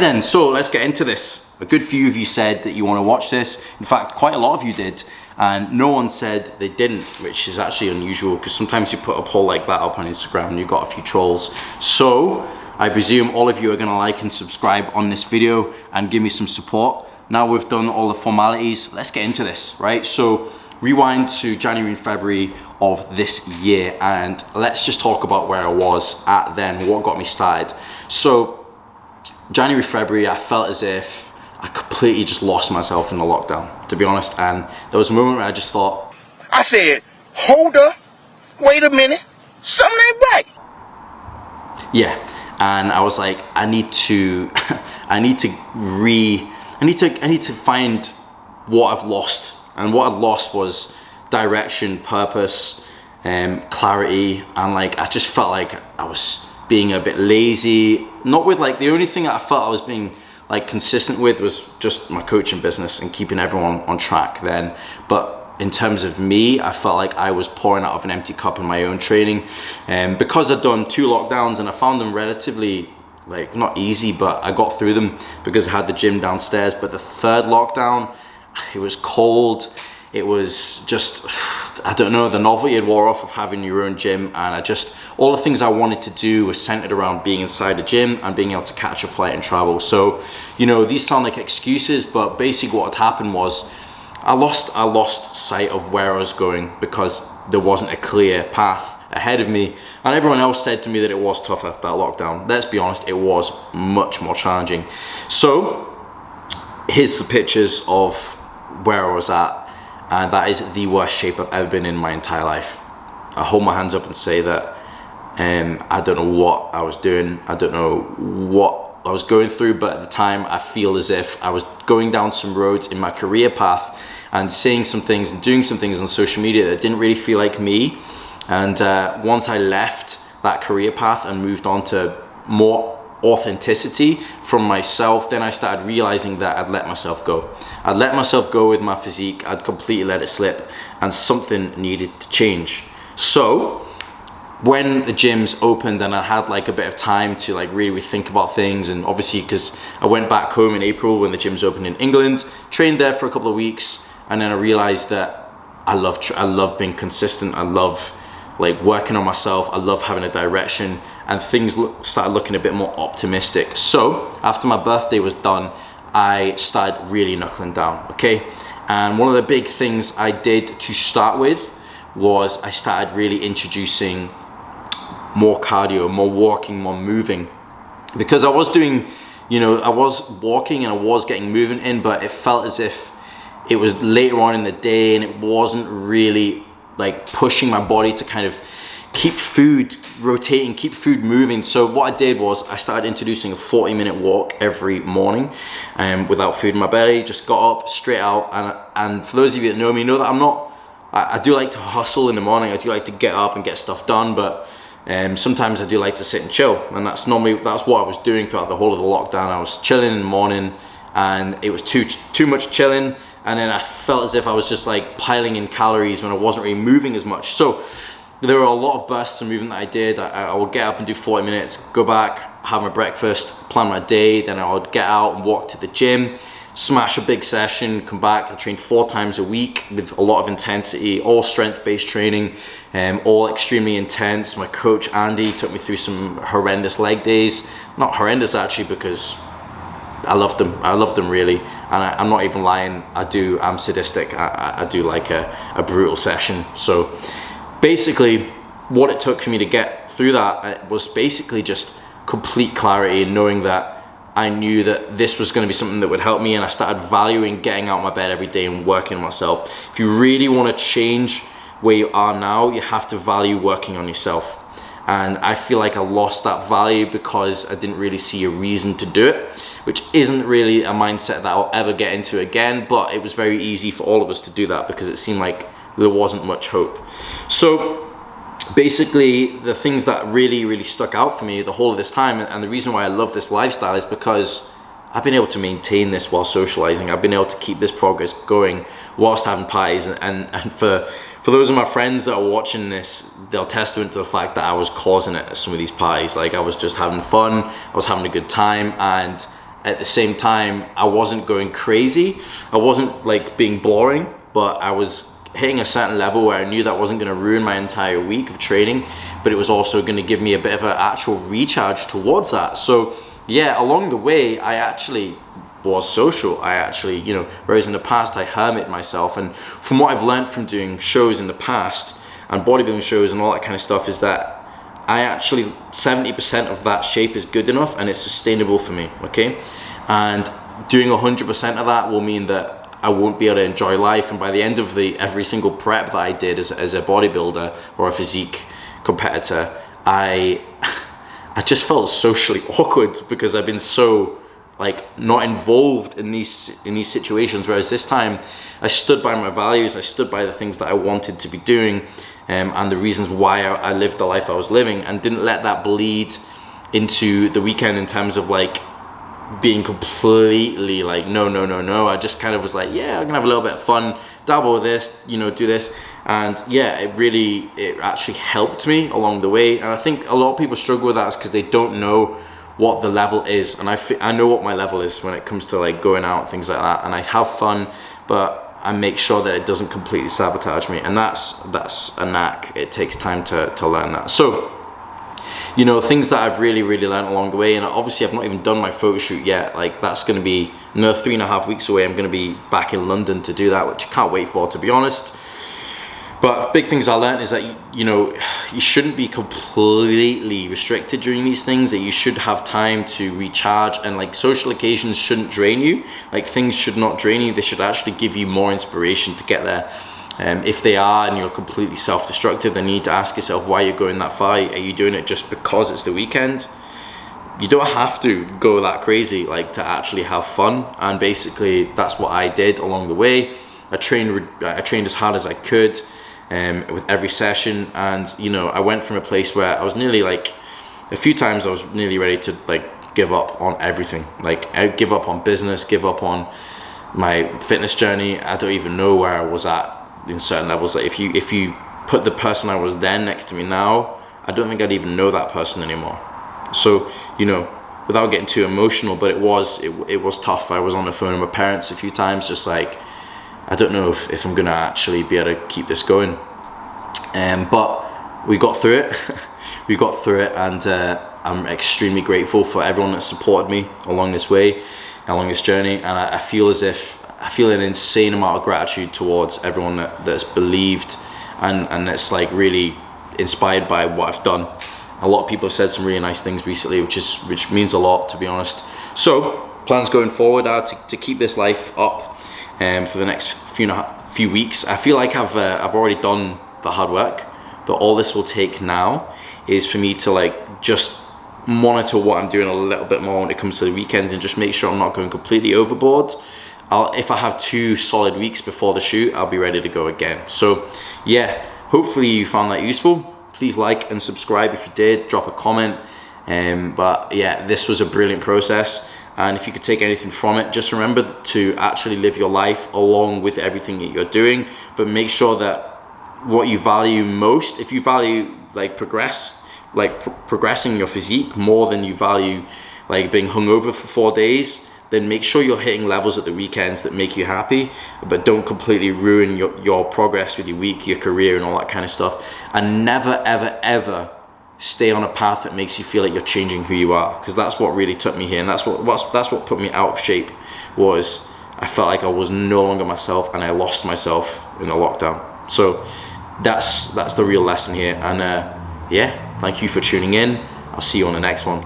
then, so let's get into this. A good few of you said that you want to watch this. In fact, quite a lot of you did, and no one said they didn't, which is actually unusual because sometimes you put a poll like that up on Instagram and you've got a few trolls. So I presume all of you are going to like and subscribe on this video and give me some support. Now we've done all the formalities, let's get into this, right? So rewind to January and February of this year, and let's just talk about where I was at then, what got me started. So January, February, I felt as if I completely just lost myself in the lockdown, to be honest. And there was a moment where I just thought, I said, hold up, wait a minute, something ain't right. Yeah, and I was like, I need to find what I've lost. And what I'd lost was direction, purpose, clarity, and like I just felt like I was being a bit lazy. Not with like, the only thing that I felt I was being like consistent with was just my coaching business and keeping everyone on track then. But in terms of me, I felt like I was pouring out of an empty cup in my own training. And because I'd done 2 lockdowns and I found them relatively, like, not easy, but I got through them because I had the gym downstairs. But the 3rd lockdown, it was cold. It was just, I don't know, the novelty had wore off of having your own gym, and all the things I wanted to do was centered around being inside the gym and being able to catch a flight and travel. So, you know, these sound like excuses, but basically what had happened was I lost sight of where I was going because there wasn't a clear path ahead of me, and everyone else said to me that it was tougher, that lockdown. Let's be honest, it was much more challenging. So here's the pictures of where I was at, and that is the worst shape I've ever been in my entire life. I hold my hands up and say that I don't know what I was doing, I don't know what I was going through, but at the time I feel as if I was going down some roads in my career path and saying some things and doing some things on social media that didn't really feel like me. And once I left that career path and moved on to more authenticity from myself, then I started realizing that I'd let myself go. I'd let myself go with my physique. I'd completely let it slip, and something needed to change. So when the gyms opened and I had like a bit of time to like really think about things, and obviously because I went back home in April when the gyms opened in England, trained there for a couple of weeks, and then I realized that I love being consistent. I love like working on myself. I love having a direction, and things started looking a bit more optimistic. So after my birthday was done, I started really knuckling down, okay? And one of the big things I did to start with was I started really introducing more cardio, more walking, more moving, because I was doing, you know, I was walking and I was getting movement in, but it felt as if it was later on in the day and it wasn't really like pushing my body to kind of keep food rotating, keep food moving. So what I did was I started introducing a 40-minute walk every morning without food in my belly. Just got up, straight out, and for those of you that know me know that I do like to hustle in the morning. I do like to get up and get stuff done, but sometimes I do like to sit and chill, and that's what I was doing throughout the whole of the lockdown. I was chilling in the morning, and it was too much chilling, and then I felt as if I was just like piling in calories when I wasn't really moving as much. So there were a lot of bursts of movement that I did. I would get up and do 40 minutes, go back, have my breakfast, plan my day, then I would get out and walk to the gym, smash a big session, come back. I trained 4 times a week with a lot of intensity, all strength-based training, all extremely intense. My coach Andy took me through some horrendous leg days. Not horrendous actually, because I loved them really, and I'm not even lying. I'm sadistic. I do like a brutal session. So basically what it took for me to get through that was basically just complete clarity and knowing that I knew that this was going to be something that would help me, and I started valuing getting out of my bed every day and working on myself. If you really want to change where you are now, you have to value working on yourself. And I feel like I lost that value because I didn't really see a reason to do it, which isn't really a mindset that I'll ever get into again, but it was very easy for all of us to do that because it seemed like there wasn't much hope. So basically the things that really stuck out for me the whole of this time, and the reason why I love this lifestyle, is because I've been able to maintain this while socializing. I've been able to keep this progress going whilst having parties, and for those of my friends that are watching this, they'll testament to the fact that I was causing it at some of these parties. Like, I was just having fun, I was having a good time, and at the same time, I wasn't going crazy. I wasn't like being boring, but I was hitting a certain level where I knew that wasn't going to ruin my entire week of training, but it was also going to give me a bit of an actual recharge towards that. So yeah, along the way, I actually was social. I actually, you know, whereas in the past I hermit myself, and from what I've learned from doing shows in the past and bodybuilding shows and all that kind of stuff is that I actually 70% of that shape is good enough and it's sustainable for me, okay? And doing 100% of that will mean that I won't be able to enjoy life, and by the end of every single prep that I did as a bodybuilder or a physique competitor, I just felt socially awkward because I've been so like not involved in these situations, whereas this time I stood by my values, I stood by the things that I wanted to be doing, and the reasons why I lived the life I was living, and didn't let that bleed into the weekend in terms of like being completely like no. I just kind of was like, yeah, I'm gonna have a little bit of fun, dabble with this, you know, do this. And yeah, it actually helped me along the way. And I think a lot of people struggle with that because they don't know what the level is, and I know what my level is when it comes to like going out, things like that, and I have fun, but I make sure that it doesn't completely sabotage me, and that's a knack. It takes time to learn that. So, you know, things that I've really learned along the way, and obviously I've not even done my photo shoot yet. Like, that's going to be another 3.5 weeks away. I'm going to be back in London to do that, which I can't wait for, to be honest. But big things I learned is that, you know, you shouldn't be completely restricted during these things, that you should have time to recharge, and like social occasions shouldn't drain you. Like, things should not drain you, they should actually give you more inspiration to get there. If they are and you're completely self-destructive, then you need to ask yourself why you're going that far. Are you doing it just because it's the weekend? You don't have to go that crazy, like, to actually have fun. And basically that's what I did along the way. I trained as hard as I could with every session, and you know, I went from a place where I was nearly like, a few times I was nearly ready to like give up on everything. Like, I give up on business, give up on my fitness journey. I don't even know where I was at in certain levels. Like, if you put the person I was then next to me now, I don't think I'd even know that person anymore. So, you know, without getting too emotional, but it was tough. I was on the phone with my parents a few times, just like, I don't know if I'm gonna actually be able to keep this going. But we got through it. We got through it, and I'm extremely grateful for everyone that supported me along this way, along this journey. And I feel an insane amount of gratitude towards everyone that's believed and that's like really inspired by what I've done. A lot of people have said some really nice things recently, which means a lot, to be honest. So plans going forward are to keep this life up for the next few weeks. I feel like I've already done the hard work, but all this will take now is for me to like just monitor what I'm doing a little bit more when it comes to the weekends, and just make sure I'm not going completely overboard. If I have 2 solid weeks before the shoot, I'll be ready to go again. So yeah, hopefully you found that useful. Please like and subscribe if you did, drop a comment. But yeah, this was a brilliant process, and if you could take anything from it, just remember to actually live your life along with everything that you're doing, but make sure that what you value most, if you value like progressing your physique more than you value like being hungover for 4 days, then make sure you're hitting levels at the weekends that make you happy, but don't completely ruin your progress with your week, your career, and all that kind of stuff. And never ever stay on a path that makes you feel like you're changing who you are, because that's what really took me here, and that's what put me out of shape. Was I felt like I was no longer myself, and I lost myself in the lockdown. So that's the real lesson here. And yeah, thank you for tuning in. I'll see you on the next one.